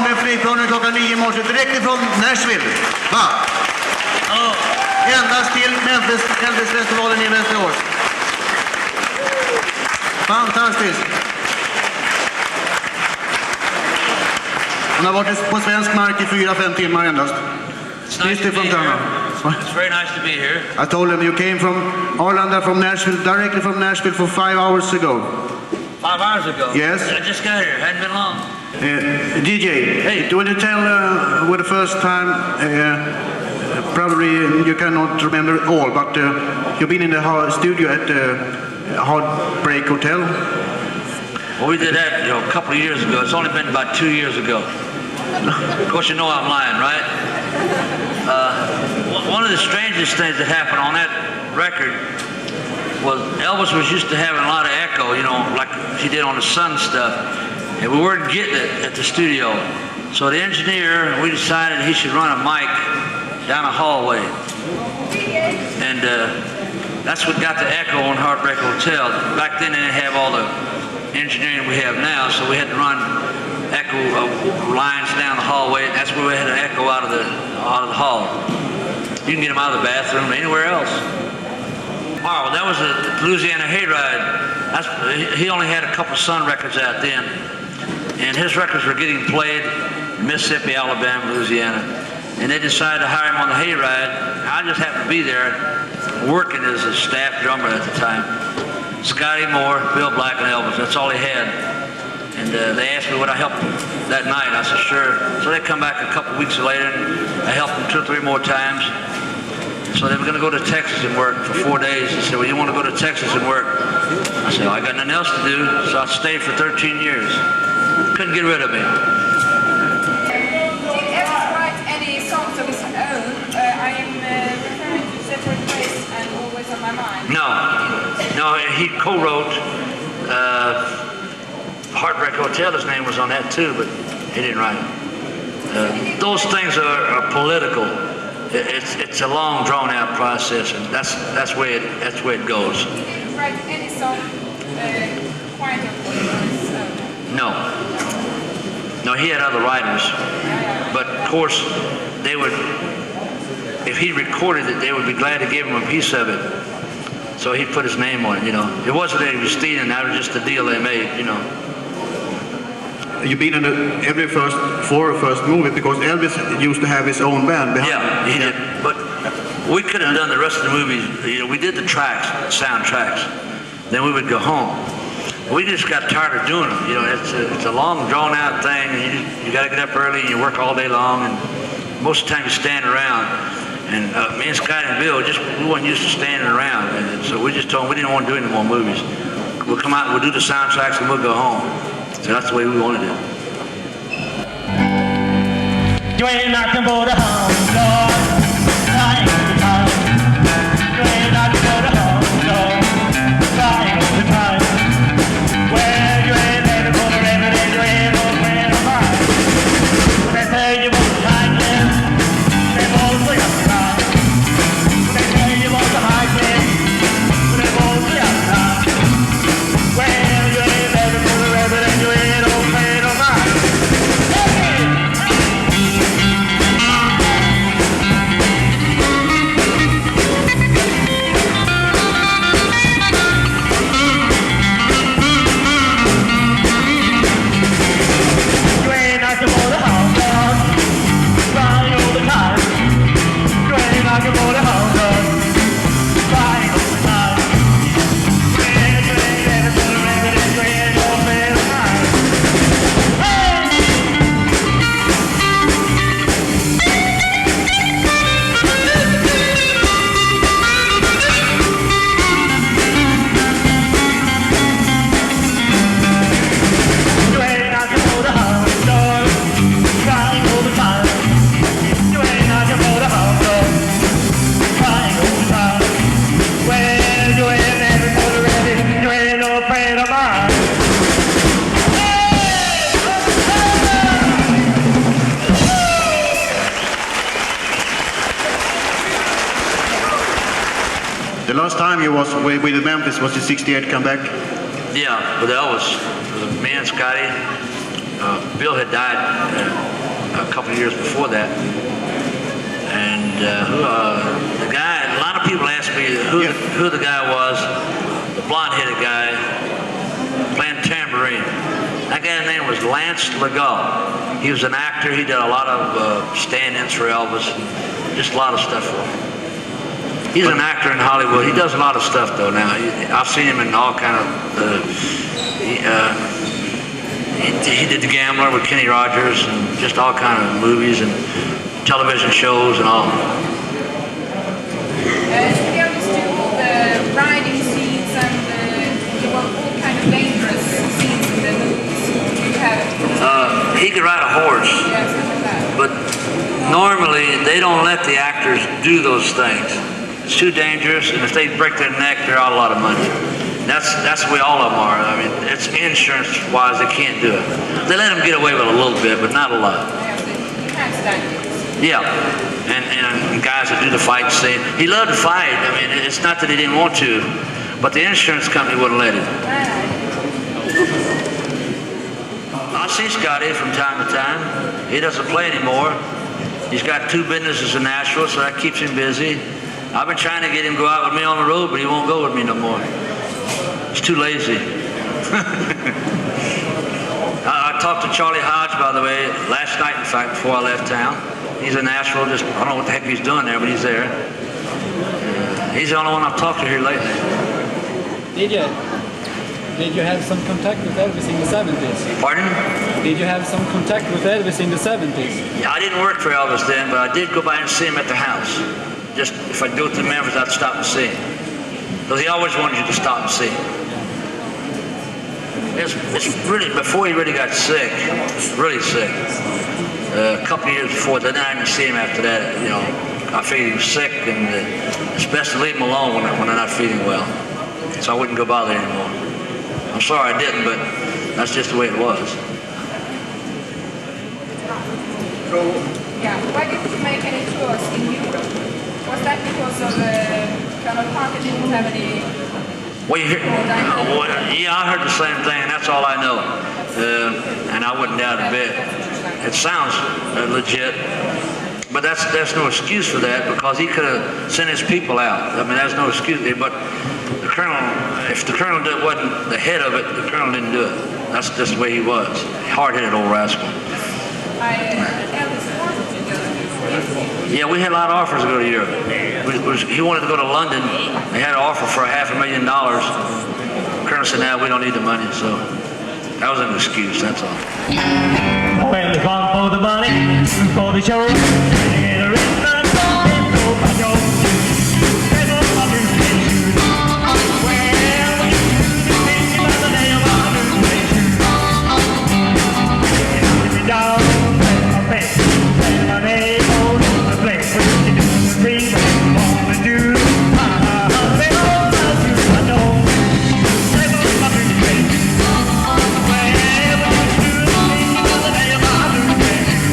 med flygplanen klockan 9 i morse direkt ifrån Nashville. Va? Endast till Elvisfestivalen i Västerås. Fantastiskt. Han har varit på svensk mark i 4-5 timmar endast. Nice Fontana. It's very nice to be here. I told him you came from Arlanda, from Nashville, directly from Nashville for 5 hours ago. 5 hours ago? Yes. I just got here. Hadn't been long. DJ, hey, do you want to tell with the first time, probably you cannot remember it all, but you've been in the studio at the Heartbreak Hotel? Well, we did that a couple of years ago. It's only been about 2 years ago. Of course, you know I'm lying, right? One of the strangest things that happened on that record was Elvis was used to having a lot of echo, like he did on the Sun stuff, and we weren't getting it at the studio. So the engineer, we decided he should run a mic down a hallway, and that's what got the echo on Heartbreak Hotel. Back then they didn't have all the engineering we have now, so we had to run echo lines down the hallway. That's where we had to echo out of the hall. You can get them out of the bathroom or anywhere else. Oh, that was a Louisiana hayride. He only had a couple Sun records out then, and his records were getting played in Mississippi, Alabama, Louisiana, and they decided to hire him on the hayride. I just happened to be there working as a staff drummer at the time. Scotty Moore, Bill Black, and Elvis. That's all he had. And they asked me would I help them that night. I said, sure. So they come back a couple weeks later, and I helped them 2 or 3 more times. So they were going to go to Texas and work for 4 days. They said, well, you want to go to Texas and work? I said, well, I got nothing else to do. So I stayed for 13 years. Couldn't get rid of me. Did Elvis write any songs of his own? I am referring to Separate Ways and Always on My Mind. No, he co-wrote Heartbreak Hotel. His name was on that too, but he didn't write it. Those things are political. It's a long, drawn-out process, and that's the way it goes. Did you write any song quieter for his own? No, he had other writers, but of course they would. If he recorded it, they would be glad to give him a piece of it. So he put his name on it. It wasn't that he was stealing; that was just the deal they made. You've been in every first movie because Elvis used to have his own band behind him. Yeah, he did. But we could have done the rest of the movies. We did the tracks, soundtracks. Then we would go home. We just got tired of doing them. It's a long, drawn-out thing. And you got to get up early and you work all day long. And most of the time you stand around. And me and Scott and Bill, we weren't used to standing around. And so we just told them we didn't want to do any more movies. We'll come out and we'll do the soundtracks and we'll go home. So that's the way we wanted it. You ain't knocking for the home, Lord. Crying all the time. You ain't knocking for the home, Lord. Crying all the time. Well, you ain't ready for the remedy. You ain't no friend of mine. When they say you want the high cliff, they won't see outside. When they say you want the high cliff, they won't see outside. Well, you ain't ready for the remedy. You ain't no friend of mine. The last time you was with Memphis was the '68 comeback. Yeah, with Elvis. It was me and Scotty, Bill had died a couple of years before that. And the guy, a lot of people ask me who the guy was, the blonde-headed guy playing tambourine. That guy's name was Lance Legault. He was an actor. He did a lot of stand-ins for Elvis, just a lot of stuff for him. He's an actor in Hollywood. He does a lot of stuff though now. I've seen him in all kind of. He did The Gambler with Kenny Rogers and just all kind of movies and television shows and all. He always do all the riding scenes and all kind of dangerous scenes in the movies. Do you have? He could ride a horse, Yeah, something like that. but normally they don't let the actors do those things. It's too dangerous, and if they break their neck, they're out a lot of money. That's the way all of them are. I mean, it's insurance-wise, they can't do it. They let them get away with a little bit, but not a lot. Yeah, you can't stand it. Yeah, and guys that do the fight scene. He loved to fight. I mean, it's not that he didn't want to, but the insurance company wouldn't let him. I see Scotty from time to time. He doesn't play anymore. He's got 2 businesses in Nashville, so that keeps him busy. I've been trying to get him to go out with me on the road, but he won't go with me no more. He's too lazy. I talked to Charlie Hodge, by the way, last night, in fact, before I left town. He's in Nashville. I don't know what the heck he's doing there, but he's there. He's the only one I've talked to here lately. Did you have some contact with Elvis in the 70s? Pardon? Did you have some contact with Elvis in the 70s? Yeah, I didn't work for Elvis then, but I did go by and see him at the house. Just if I'd go to Memphis, I'd stop and see him. Because he always wanted you to stop and see him. It's really, before he really got sick, really sick, a couple of years before, then I didn't see him after that, you know. I figured he was sick, and it's best to leave him alone when they're not feeling well. So I wouldn't go bother anymore. I'm sorry I didn't, but that's just the way it was. Yeah, why didn't you make any tours in Europe? Was that because of Colonel Parker didn't have any? Well, yeah, I heard the same thing, and that's all I know. And I wouldn't doubt a bit. It sounds legit, but there's no excuse for that, because he could have sent his people out. I mean, there's no excuse. But the colonel, if the colonel wasn't the head of it, the colonel didn't do it. That's just the way he was. Hard-headed old rascal. Yeah, we had a lot of offers to go to Europe. He wanted to go to London. They had an offer for $500,000. The colonel said, "No, we don't need the money." So that was an excuse, that's all. Well, it's one for the money, 2 for the show. Get a ring and go by your shoes. Well, when you think about the day of our new shoes. You put me down, play my face, play my name, hold on the place. What you do, the thing that you wanna do. They all love you, I know. They both love you, baby. Well, when you think about the day of our new shoes.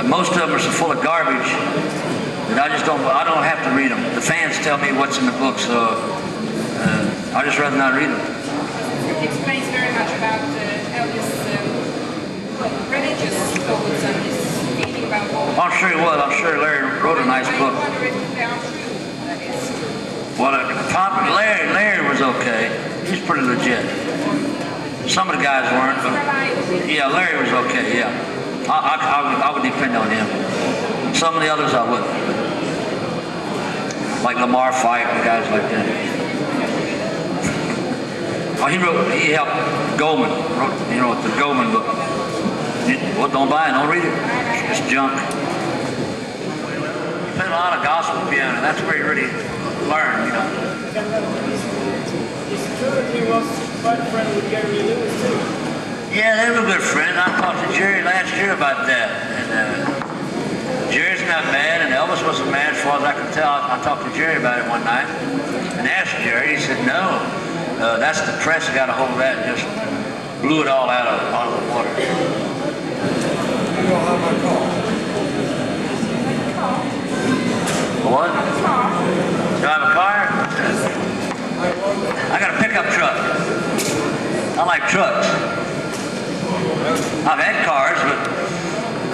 Most of them are so full of garbage that I don't have to read them. The fans tell me what's in the book, so I just rather not read them. It explains very much about Elvis' religious thoughts and his feeling about war. I'm sure he was. I'm sure Larry wrote a nice book. I wonder if they are true, that is. Well, Larry was okay. He's pretty legit. Some of the guys weren't, but yeah, Larry was okay. Yeah, I would depend on him. Some of the others I wouldn't. Like Lamar Fife and guys like that. Oh, he helped Goldman. Wrote the Goldman book. Well, don't buy it. Don't read it. It's junk. He played a lot of gospel piano. That's where he really learned, you know. It's true that he was quite a friend with Gary Lewis too. Yeah, they were good friends. I talked to Jerry last year about that. And Jerry's not mad, and Elvis wasn't mad as far as I could tell. I talked to Jerry about it one night and asked Jerry. He said, no, that's the press got a hold of that and just blew it all out of the water. You don't have my car. What? Do I have a car? I got a pickup truck. I like trucks. I've had cars, but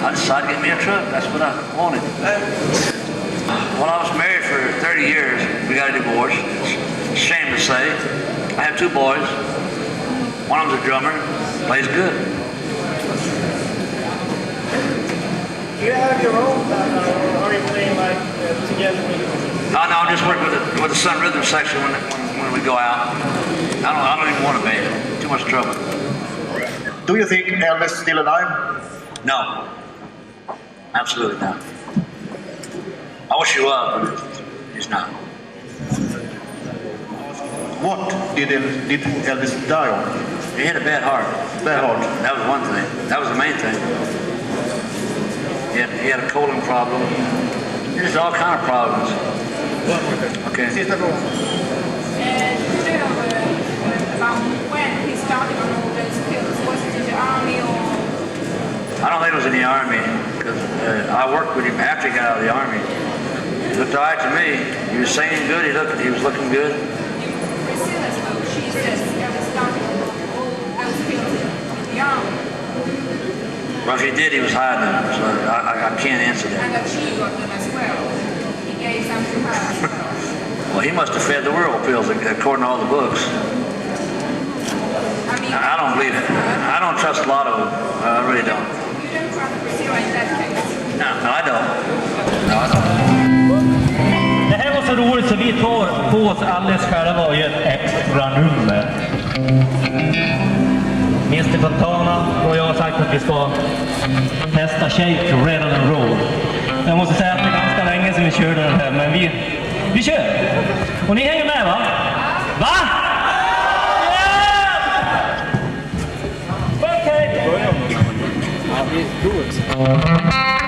I decided to get me a truck. That's what I wanted. Well, I was married for 30 years. We got a divorce. It's a shame to say. I have 2 boys. One of them's a drummer. Plays good. Do you have your own band, or are you playing like together with? No, I'm just working with the Sun Rhythm section when we go out. I don't even want a band. Too much trouble. Do you think Elvis is still alive? No. Absolutely not. I wish he was, but he's not. What did Elvis die of? He had a bad heart. Bad heart. That was one thing. That was the main thing. He had a colon problem. There's all kind of problems. Okay. About when he started on all those pills, was it in the army or? I don't think it was in the army, because I worked with him after he got out of the army. He looked all right to me. He was singing good. He was looking good. Priscilla spoke. She says Elvis started on all those pills in the army. Well, if he did, he was hiding them, so I can't answer And that. that she got them as well. He gave some to her as well. Well, he must have fed the world pills, according to all the books. I mean, I don't believe it. I don't trust a lot of them. I really don't. You don't trust Priscilla in that case. No, I don't. No, I don't. Det här var så roligt så vi tar på oss alldeles själva och gör ett extra nummer. Mr Fontana och jag har sagt att vi ska testa Shake, Rattle and Roll. Jag måste säga att det är ganska länge sedan vi körde den här, men vi kör. Och ni hänger med, va? Va? Ja! Okej! Ja, vi provar.